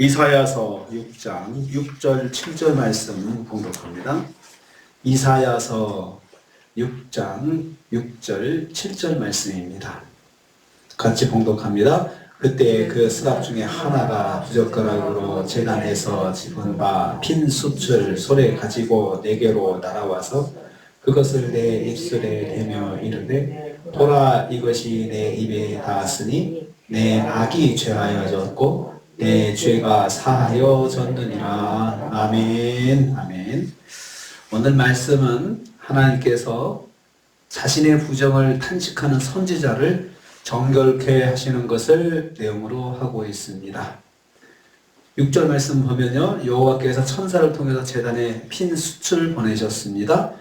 이사야서 6장 6절 7절 말씀 봉독합니다. 이사야서 6장 6절 7절 말씀입니다. 같이 봉독합니다. 그때 그 스랍 중에 하나가 부젓가락으로 제단에서 집은 바 핀 숯을 손에 가지고 내게로 날아와서 그것을 내 입술에 대며 이르되 보라, 이것이 내 입에 닿았으니 내 악이 죄하여졌고 내 죄가 사하여졌느니라. 아멘. 아멘. 오늘 말씀은 하나님께서 자신의 부정을 탄식하는 선지자를 정결케 하시는 것을 내용으로 하고 있습니다. 6절 말씀 보면요, 여호와께서 천사를 통해서 제단에 핀 숯을 보내셨습니다.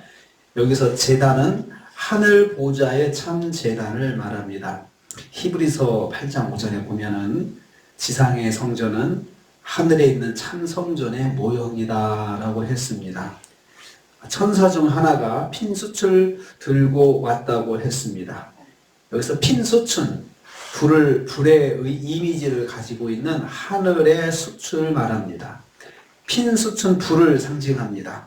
여기서 제단은 하늘 보좌의 참 제단을 말합니다. 히브리서 8장 5절에 보면은 지상의 성전은 하늘에 있는 참 성전의 모형이다 라고 했습니다. 천사 중 하나가 핀 숯을 들고 왔다고 했습니다. 여기서 핀 숯은 불의 이미지를 가지고 있는 하늘의 숯을 말합니다. 핀 숯은 불을 상징합니다.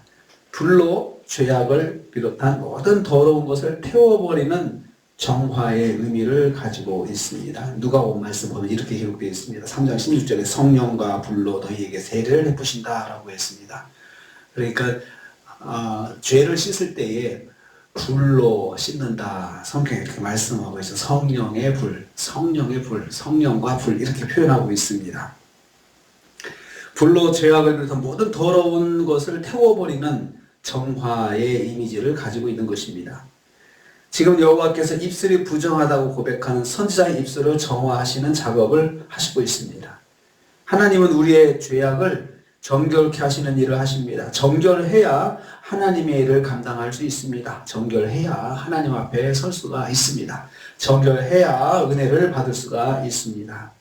불로 죄악을 비롯한 모든 더러운 것을 태워버리는 정화의 의미를 가지고 있습니다. 누가복음 말씀 보면 이렇게 기록되어 있습니다. 3장 16절에 성령과 불로 너희에게 세례를 베푸신다 라고 했습니다. 그러니까 죄를 씻을 때에 불로 씻는다, 성경에 이렇게 말씀하고 있어요. 성령의 불, 성령과 불 이렇게 표현하고 있습니다. 불로 죄악을 비롯한 모든 더러운 것을 태워버리는 정화의 이미지를 가지고 있는 것입니다. 지금 여호와께서 입술이 부정하다고 고백하는 선지자의 입술을 정화하시는 작업을 하시고 있습니다. 하나님은 우리의 죄악을 정결케 하시는 일을 하십니다. 정결해야 하나님의 일을 감당할 수 있습니다. 정결해야 하나님 앞에 설 수가 있습니다. 정결해야 은혜를 받을 수가 있습니다.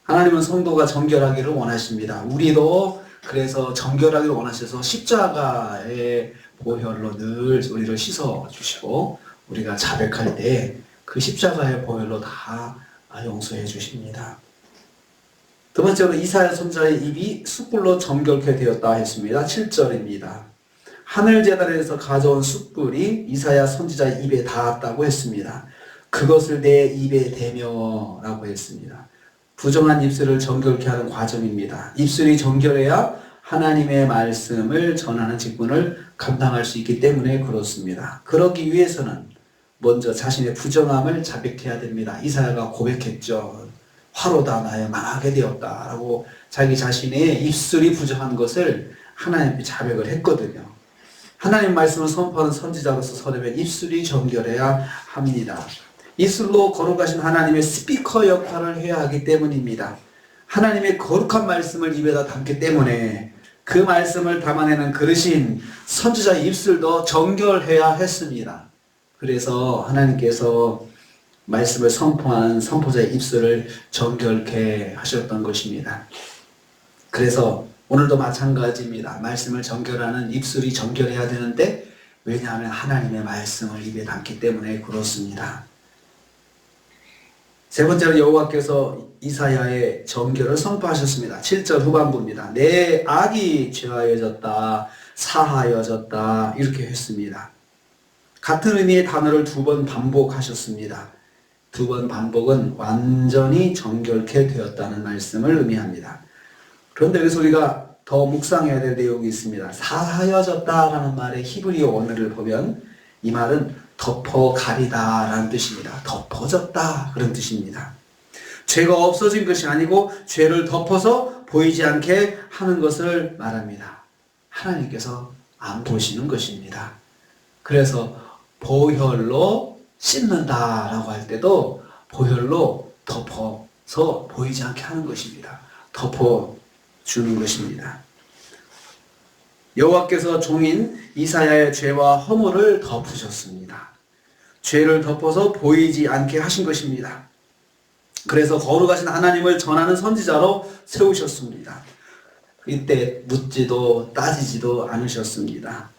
하나님은 성도가 정결하기를 원하십니다. 우리도 그래서 정결하기를 원하셔서 십자가의 보혈로 늘 우리를 씻어주시고 우리가 자백할 때 그 십자가의 보혈로 다 용서해 주십니다. 두 번째로 이사야 선지자의 입이 숯불로 정결케 되었다 했습니다. 7절입니다. 하늘 제단에서 가져온 숯불이 이사야 선지자의 입에 닿았다고 했습니다. 그것을 내 입에 대며 라고 했습니다. 부정한 입술을 정결케 하는 과정입니다. 입술이 정결해야 하나님의 말씀을 전하는 직분을 감당할 수 있기 때문에 그렇습니다. 그러기 위해서는 먼저 자신의 부정함을 자백해야 됩니다. 이사야가 고백했죠. 화로다 나의 망하게 되었다 라고 자기 자신의 입술이 부정한 것을 하나님께 자백을 했거든요. 하나님 말씀을 선포하는 선지자로서 서려면 입술이 정결해야 합니다. 입술로 거룩하신 하나님의 스피커 역할을 해야 하기 때문입니다. 하나님의 거룩한 말씀을 입에다 담기 때문에 그 말씀을 담아내는 그릇인 선지자의 입술도 정결해야 했습니다. 그래서 하나님께서 말씀을 선포한 선포자의 입술을 정결케 하셨던 것입니다. 그래서 오늘도 마찬가지입니다. 말씀을 정결하는 입술이 정결해야 되는데 왜냐하면 하나님의 말씀을 입에 담기 때문에 그렇습니다. 세 번째로 여호와께서 이사야의 정결을 선포하셨습니다. 7절 후반부입니다. 내 악이 죄하여졌다, 사하여졌다 이렇게 했습니다. 같은 의미의 단어를 두 번 반복하셨습니다. 두 번 반복은 완전히 정결케 되었다는 말씀을 의미합니다. 그런데 여기서 우리가 더 묵상해야 될 내용이 있습니다. 사하여졌다라는 말의 히브리어 원어를 보면 이 말은 덮어 가리다 라는 뜻입니다. 덮어졌다 그런 뜻입니다. 죄가 없어진 것이 아니고 죄를 덮어서 보이지 않게 하는 것을 말합니다. 하나님께서 안 보시는 것입니다. 그래서 보혈로 씻는다 라고 할 때도 보혈로 덮어서 보이지 않게 하는 것입니다. 덮어주는 것입니다. 여호와께서 종인 이사야의 죄와 허물을 덮으셨습니다. 죄를 덮어서 보이지 않게 하신 것입니다. 그래서 거룩하신 하나님을 전하는 선지자로 세우셨습니다. 이때 묻지도 따지지도 않으셨습니다.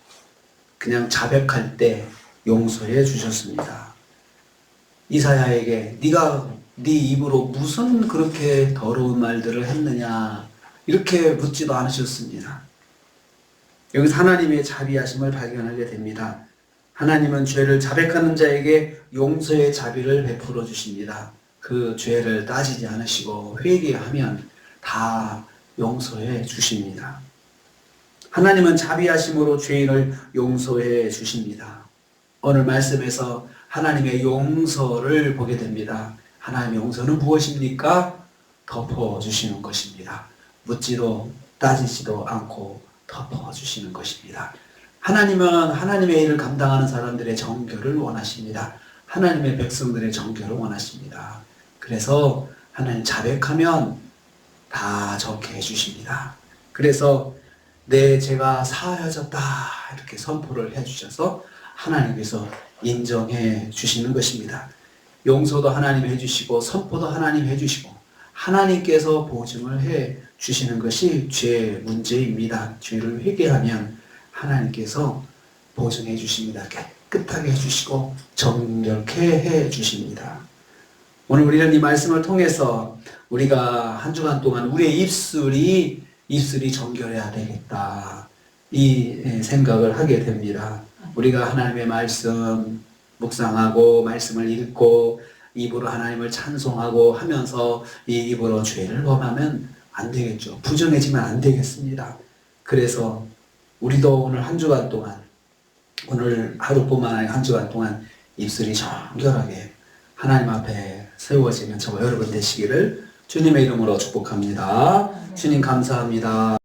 그냥 자백할 때 용서해 주셨습니다. 이사야에게 네가 네 입으로 무슨 그렇게 더러운 말들을 했느냐 이렇게 묻지도 않으셨습니다. 여기서 하나님의 자비하심을 발견하게 됩니다. 하나님은 죄를 자백하는 자에게 용서의 자비를 베풀어 주십니다. 그 죄를 따지지 않으시고 회개하면 다 용서해 주십니다. 하나님은 자비하심으로 죄인을 용서해 주십니다. 오늘 말씀에서 하나님의 용서를 보게 됩니다. 하나님의 용서는 무엇입니까? 덮어주시는 것입니다. 묻지도 따지지도 않고 덮어주시는 것입니다. 하나님은 하나님의 일을 감당하는 사람들의 정결을 원하십니다. 하나님의 백성들의 정결을 원하십니다. 그래서 하나님 자백하면 다 좋게 해주십니다. 그래서 내 죄가 사하여졌다 이렇게 선포를 해주셔서 하나님께서 인정해 주시는 것입니다. 용서도 하나님이 해주시고 선포도 하나님이 해주시고 하나님께서 보증을 해 주시는 것이 죄의 문제입니다. 죄를 회개하면 하나님께서 보증해 주십니다. 깨끗하게 해주시고 정결케 해 주십니다. 오늘 우리는 이 말씀을 통해서 우리가 한 주간 동안 우리의 입술이 정결해야 되겠다 이 생각을 하게 됩니다. 우리가 하나님의 말씀 묵상하고 말씀을 읽고 입으로 하나님을 찬송하고 하면서 이 입으로 죄를 범하면 안 되겠죠. 부정해지면 안 되겠습니다. 그래서 우리도 오늘 한 주간 동안 오늘 하루뿐만 아니라 한 주간 동안 입술이 정결하게 하나님 앞에 세워지는 저와 여러분 되시기를 주님의 이름으로 축복합니다. 주님 감사합니다.